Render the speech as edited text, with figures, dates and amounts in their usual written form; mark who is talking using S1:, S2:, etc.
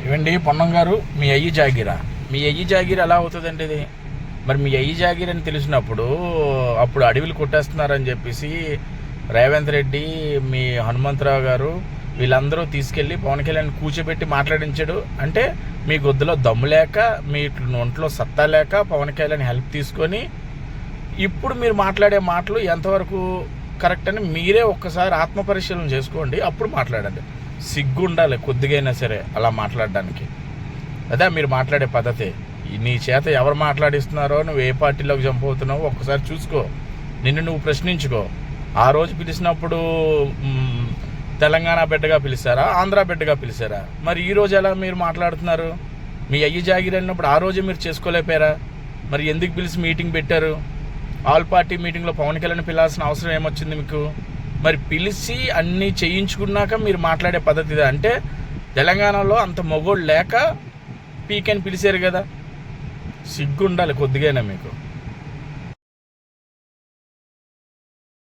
S1: ఇవ్వండి పొన్నం గారు, మీ అయ్యి జాగీరా. మీ అయ్యి జాగీర్ ఎలా అవుతుందండి ఇది? మరి మీ అయ్యి జాగీర్ అని తెలిసినప్పుడు అప్పుడు అడవిలు కొట్టేస్తున్నారని చెప్పేసి రేవంత్ రెడ్డి, మీ హనుమంతరావు గారు వీళ్ళందరూ తీసుకెళ్ళి పవన్ కళ్యాణ్ కూర్చోబెట్టి మాట్లాడించాడు. అంటే మీ గొద్దులో దమ్ము లేక, మీ ఒంట్లో సత్తా లేక పవన్ కళ్యాణ్ హెల్ప్ తీసుకొని ఇప్పుడు మీరు మాట్లాడే మాటలు ఎంతవరకు కరెక్ట్ అని మీరే ఒక్కసారి ఆత్మపరిశీలన చేసుకోండి. అప్పుడు మాట్లాడండి. సిగ్గు ఉండాలి కొద్దిగైనా సరే అలా మాట్లాడడానికి. అదే మీరు మాట్లాడే పద్ధతి. నీ చేత ఎవరు మాట్లాడిస్తున్నారో, నువ్వు ఏ పార్టీలోకి జంప్ అవుతున్నావో ఒక్కసారి చూసుకో. నిన్ను నువ్వు ప్రశ్నించుకో. ఆ రోజు పిలిచినప్పుడు తెలంగాణ బిడ్డగా పిలిచారా, ఆంధ్ర బిడ్డగా పిలిచారా? మరి ఈ రోజు ఎలా మీరు మాట్లాడుతున్నారు? మీ అయ్యి జాగిరి అన్నప్పుడు ఆ రోజే మీరు చేసుకోలేపారా? మరి ఎందుకు పిలిచి మీటింగ్ పెట్టారు? ఆల్ పార్టీ మీటింగ్లో పవన్ కళ్యాణ్ పిలాల్సిన అవసరం ఏమొచ్చింది మీకు? మరి పిలిచి అన్నీ చేయించుకున్నాక మీరు మాట్లాడే పద్ధతి ఇదే. అంటే తెలంగాణలో అంత మొగోళ్ళు లేక పీకెన్ పిలిచారు కదా. సిగ్గు ఉండాలి కొద్దిగైనా మీకు.